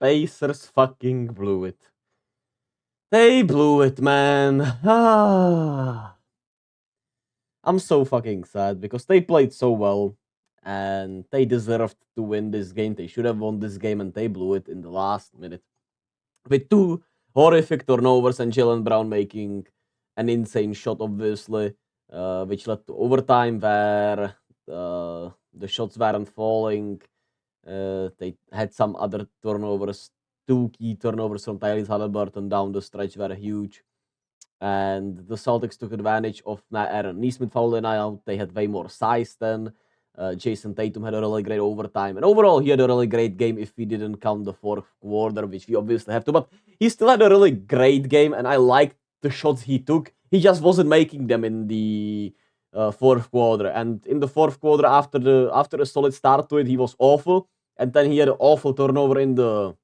Pacers fucking blew it. They blew it, man. I'm so fucking sad because they played so well and they deserved to win this game. They should have won this game and they blew it in the last minute with two horrific turnovers and Jalen Brown making an insane shot, obviously, which led to overtime where the shots weren't falling. They had some other turnovers. Two key turnovers from Tyrese Halliburton down the stretch were huge. And the Celtics took advantage of Aaron Neesmith fouling out. They had way more size then. Jason Tatum had a really great overtime. And overall, he had a really great game if we didn't count the fourth quarter, which we obviously have to. But he still had a really great game, and I liked the shots he took. He just wasn't making them in the fourth quarter. And in the fourth quarter, after a solid start to it, he was awful. And then he had an awful turnover in the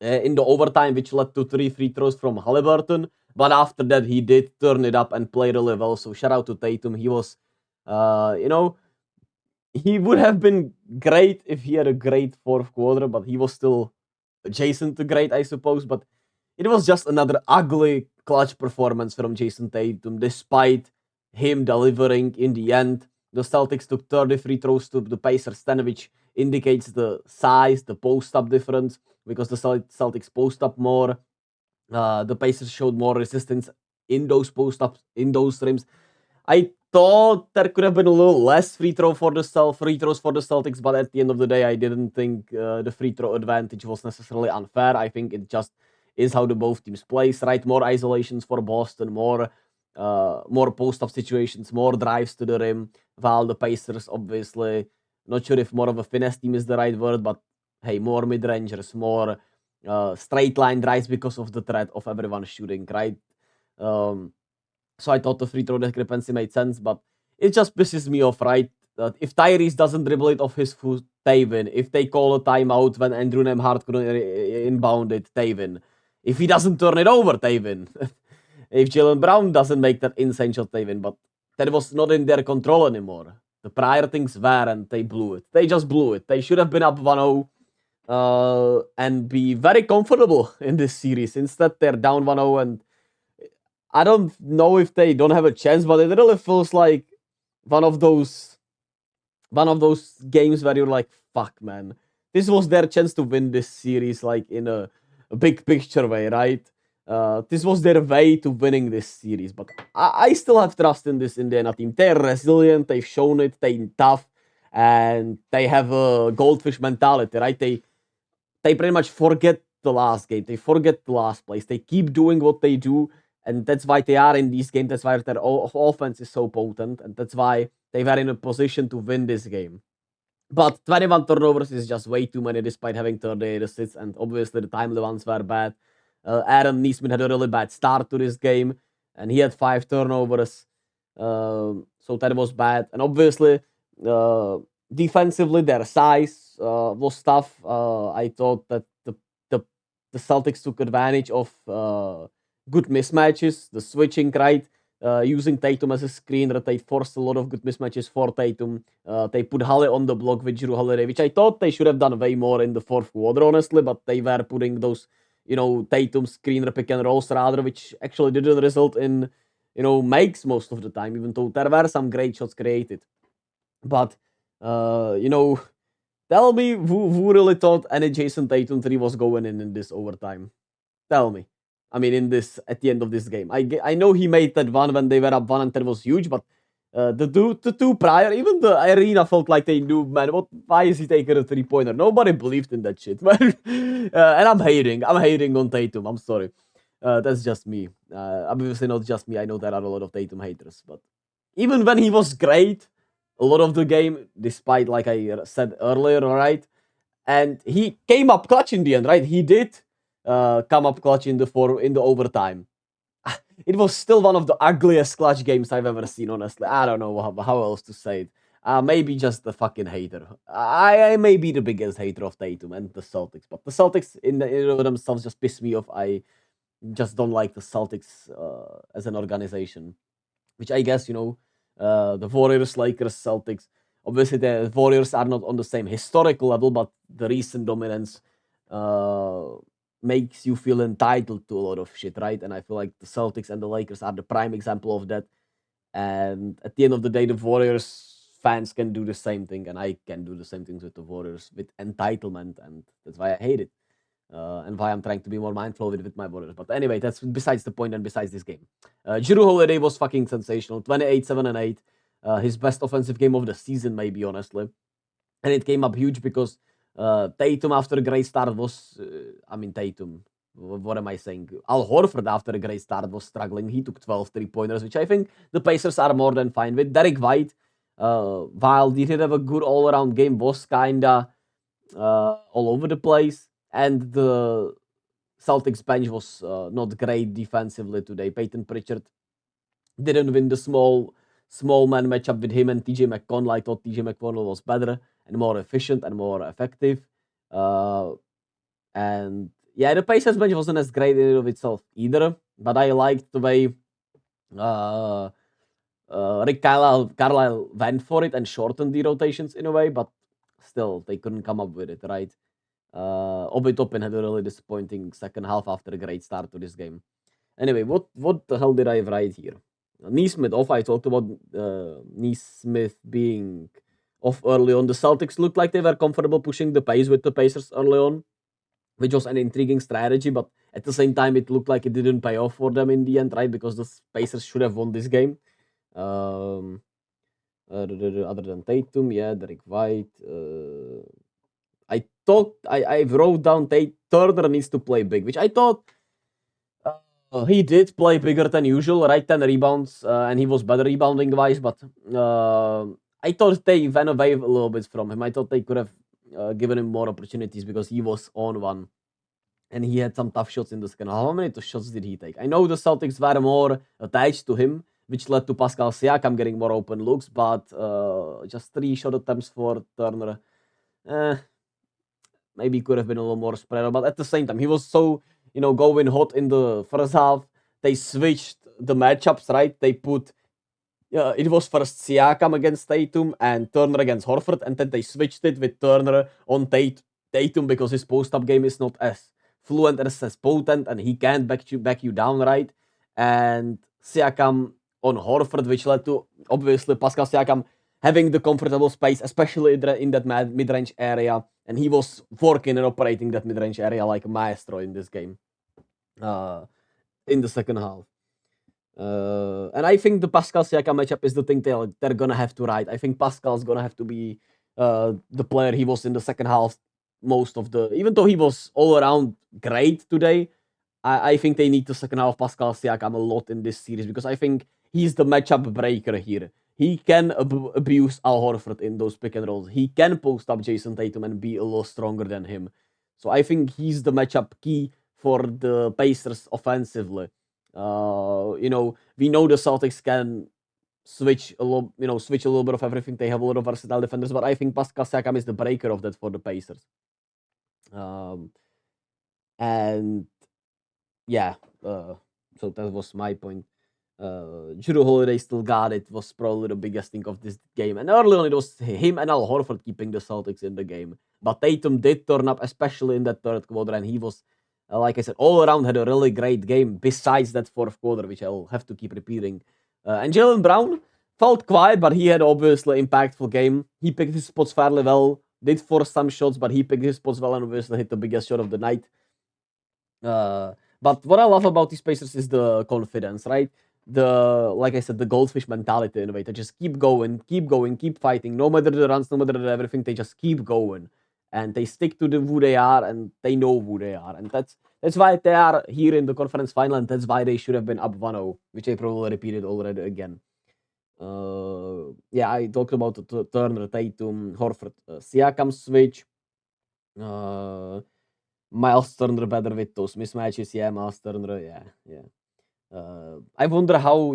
overtime, which led to 3 free throws from Halliburton. But after that, he did turn it up and play really well. So shout out to Tatum. He was, he would have been great if he had a great fourth quarter, but he was still adjacent to great, I suppose. But it was just another ugly clutch performance from Jason Tatum, despite him delivering in the end. The Celtics took 30 free throws to the Pacers 10, which indicates the size, the post-up difference, because the Celtics post up more. The Pacers showed more resistance in those post-ups, in those rims. I thought there could have been a little less free throws for the Celtics, but at the end of the day, I didn't think the free throw advantage was necessarily unfair. I think it just is how the both teams plays, right? More isolations for Boston, more post-up situations, more drives to the rim, while the Pacers, obviously, not sure if more of a finesse team is the right word, but hey, more mid-rangers, more straight line drives because of the threat of everyone shooting, right? So I thought the free throw discrepancy made sense, but it just pisses me off, right? That if Tyrese doesn't dribble it off his foot, they win. If they call a timeout when Andrew Nemhard couldn't inbound it, they win. If he doesn't turn it over, they win. If Jalen Brown doesn't make that insane shot, they win. But that was not in their control anymore. The prior things were, and they blew it. They just blew it. They should have been up 1-0 and be very comfortable in this series. Instead, they're down 1-0, and I don't know if they don't have a chance, but it really feels like one of those games where you're like, fuck, man. This was their chance to win this series, like in a big picture way, right? This was their way to winning this series, but I still have trust in this Indiana team. They're resilient, they've shown it, they're tough, and they have a goldfish mentality, right? They pretty much forget the last game, they forget the last place, they keep doing what they do, and that's why they are in these games. That's why their offense is so potent, and that's why they were in a position to win this game. But 21 turnovers is just way too many despite having 38 assists, and obviously the timely ones were bad. Aaron Neesmith had a really bad start to this game, and he had 5 turnovers. So that was bad. And obviously, defensively, their size was tough. I thought that the Celtics took advantage of good mismatches, the switching, right? Using Tatum as a screener, they forced a lot of good mismatches for Tatum. They put Halle on the block with Jrue Holiday, which I thought they should have done way more in the fourth quarter, honestly, but they were putting those, Tatum screener pick and rolls rather, which actually didn't result in, makes most of the time, even though there were some great shots created. But, tell me who really thought any Jason Tatum 3 was going in this overtime? Tell me. I mean, at the end of this game, I know he made that one when they were up 1 and that was huge, but the two prior, even the arena felt like they knew, man, why is he taking a 3-pointer? Nobody believed in that shit, man. And I'm hating on Tatum. I'm sorry. That's just me. Obviously not just me. I know there are a lot of Tatum haters, but even when he was great, a lot of the game, despite like I said earlier, right? And he came up clutch in the end, right? He did come up clutch in the overtime. It was still one of the ugliest clutch games I've ever seen, honestly. I don't know how else to say it. Maybe just the fucking hater. I may be the biggest hater of Tatum and the Celtics, but the Celtics in themselves just piss me off. I just don't like the Celtics as an organization, which I guess, the Warriors, Lakers, Celtics. Obviously, the Warriors are not on the same historical level, but the recent dominance uh, makes you feel entitled to a lot of shit, right? And I feel like the Celtics and the Lakers are the prime example of that. And at the end of the day, the Warriors fans can do the same thing, and I can do the same things with the Warriors with entitlement, and that's why I hate it. And why I'm trying to be more mindful with my Warriors. But anyway, that's besides the point and besides this game. Jrue Holiday was fucking sensational. 28, 7, and 8. His best offensive game of the season, maybe, honestly. And it came up huge because Tatum, after a great start, was. Tatum. What am I saying? Al Horford, after a great start, was struggling. He took 12 3-pointers, which I think the Pacers are more than fine with. Derek White, while he did have a good all around game, was kinda all over the place. And the Celtics bench was not great defensively today. Peyton Pritchard didn't win the small man matchup with him and TJ McConnell. I thought TJ McConnell was better and more efficient and more effective. And yeah, the Pacers bench wasn't as great in and of itself either. But I liked the way uh, Rick Carlisle went for it and shortened the rotations in a way, but still they couldn't come up with it, right? Obi Toppin had a really disappointing second half after a great start to this game. Anyway, what the hell did I write here? Neesmith off. I talked about Neesmith being off early on. The Celtics looked like they were comfortable pushing the pace with the Pacers early on, which was an intriguing strategy, but at the same time, it looked like it didn't pay off for them in the end, right? Because the Pacers should have won this game. Um, other than Tatum, yeah, Derek White. I wrote down Turner needs to play big, which I thought he did play bigger than usual, right? 10 rebounds, and he was better rebounding wise, but I thought they went away a little bit from him. I thought they could have given him more opportunities because he was on one and he had some tough shots in the second half. How many shots did he take? I know the Celtics were more attached to him, which led to Pascal Siakam getting more open looks, but just 3 shot attempts for Turner. Maybe could have been a little more spread out, but at the same time, he was so, going hot in the first half. They switched the matchups, right? They put, it was first Siakam against Tatum and Turner against Horford, and then they switched it with Turner on Tatum because his post-up game is not as fluent and as potent, and he can't back you down, right? And Siakam on Horford, which led to, obviously, Pascal Siakam having the comfortable space, especially in that mid-range area, and he was working and operating that mid-range area like a maestro in this game, in the second half. And I think the Pascal Siakam matchup is the thing they're gonna have to ride. I think Pascal's gonna have to be the player he was in the second half even though he was all around great today. I think they need to second half Pascal Siakam a lot in this series because I think he's the matchup breaker here. He can abuse Al Horford in those pick and rolls. He can post up Jason Tatum and be a lot stronger than him. So I think he's the matchup key for the Pacers offensively. We know the Celtics can switch a little bit of everything. They have a lot of versatile defenders, but I think Pascal Siakam is the breaker of that for the Pacers. And yeah, so that was my point. Jrue Holiday still got it. Was probably the biggest thing of this game. And early on, it was him and Al Horford keeping the Celtics in the game. But Tatum did turn up, especially in that third quarter, and he was, like I said, all around had a really great game. Besides that fourth quarter, which I'll have to keep repeating. And Jaylen Brown felt quiet, but he had obviously impactful game. He picked his spots fairly well. Did force some shots, but he picked his spots well and obviously hit the biggest shot of the night. But what I love about these Pacers is the confidence, right? Like I said, the goldfish mentality in a way. They just keep going, keep fighting. No matter the runs, no matter the everything, they just keep going, and they stick to who they are, and they know who they are, and that's why they are here in the conference final, and that's why they should have been up 1-0, which I probably repeated already again. Yeah, I talked about the Turner, Tatum, Horford, Siakam switch. Miles Turner better with those mismatches. Yeah, Miles Turner. Yeah. I wonder how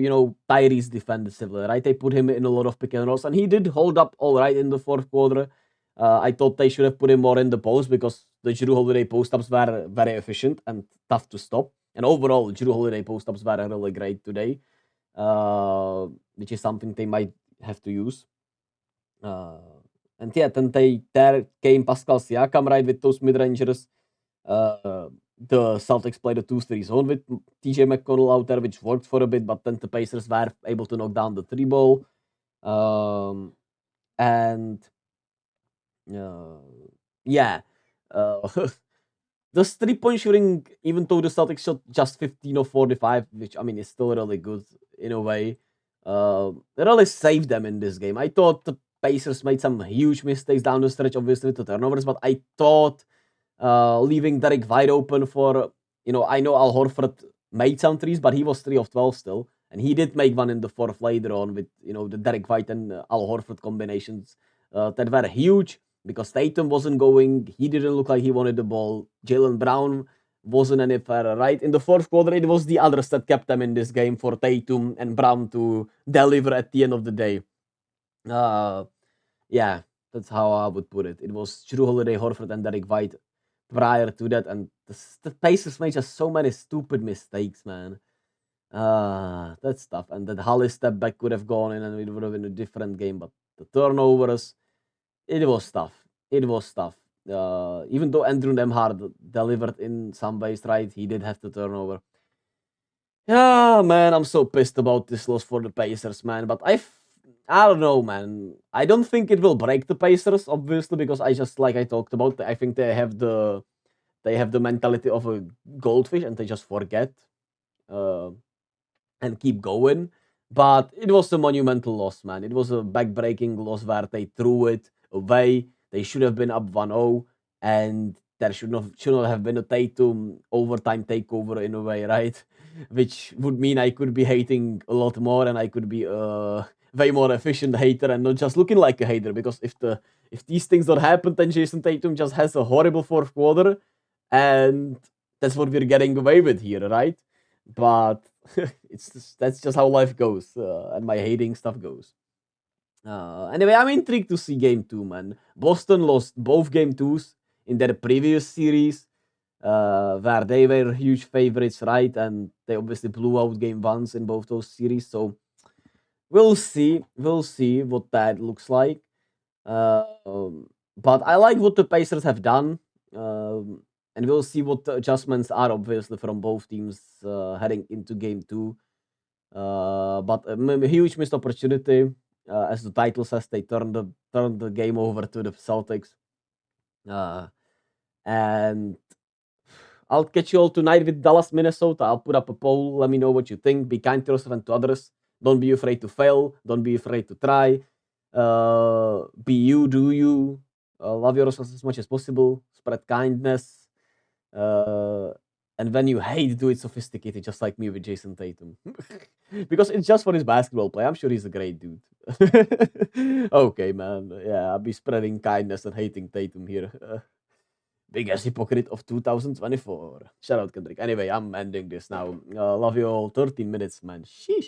Tyrese defensively, right? They put him in a lot of pick and rolls, and he did hold up all right in the fourth quarter. I thought they should have put him more in the post because the Jrue Holiday post ups were very efficient and tough to stop. And overall, Jrue Holiday post ups were really great today, which is something they might have to use. And yeah, then there came Pascal Siakam right with those mid rangers. Uh, the Celtics played a 2-3 zone with TJ McConnell out there, which worked for a bit, but then the Pacers were able to knock down the three ball. And uh, yeah, uh, the 3-point shooting, even though the Celtics shot just 15 of 45, which I mean is still really good in a way, it really saved them in this game. I thought the Pacers made some huge mistakes down the stretch, obviously with the turnovers, but I thought leaving Derek wide open for, I know Al Horford made some threes, but he was 3 of 12 still. And he did make one in the fourth later on with, the Derek White and Al Horford combinations that were huge because Tatum wasn't going. He didn't look like he wanted the ball. Jalen Brown wasn't any further, right? In the fourth quarter, it was the others that kept them in this game for Tatum and Brown to deliver at the end of the day. Uh, yeah, that's how I would put it. It was Drew Holiday, Horford, and Derek White prior to that, and the Pacers made just so many stupid mistakes, man. That's tough. And that Hollis step back could have gone in, and it would have been a different game. But the turnovers, it was tough. It was tough. Even though Andrew Nemhard delivered in some ways, right? He did have the turnover. Yeah, man, I'm so pissed about this loss for the Pacers, man. But I don't know, man. I don't think it will break the Pacers, obviously, because I just like I talked about. I think they have the mentality of a goldfish and they just forget uh, and keep going. But it was a monumental loss, man. It was a back-breaking loss where they threw it away. They should have been up 1-0, and there should not have been a Tatum overtime takeover in a way, right? Which would mean I could be hating a lot more, and I could be a way more efficient hater and not just looking like a hater. Because if these things don't happen, then Jason Tatum just has a horrible fourth quarter, and that's what we're getting away with here, right? But that's just how life goes, and my hating stuff goes. Anyway, I'm intrigued to see game two, man. Boston lost both game twos in their previous series, where they were huge favorites, right? And they obviously blew out game ones in both those series. So we'll see. We'll see what that looks like. But I like what the Pacers have done. And we'll see what the adjustments are, obviously, from both teams heading into game two. But a huge missed opportunity. As the title says, they turned the game over to the Celtics. Uh, and I'll catch you all tonight with Dallas, Minnesota. I'll put up a poll. Let me know what you think. Be kind to yourself and to others. Don't be afraid to fail. Don't be afraid to try. Be you, do you. Love yourself as much as possible. Spread kindness. Uh, and when you hate, do it sophisticated, just like me with Jason Tatum. Because it's just for his basketball play. I'm sure he's a great dude. Okay, man. Yeah, I'll be spreading kindness and hating Tatum here. Biggest hypocrite of 2024. Shout out, Kendrick. Anyway, I'm ending this now. Love you all. 13 minutes, man. Sheesh.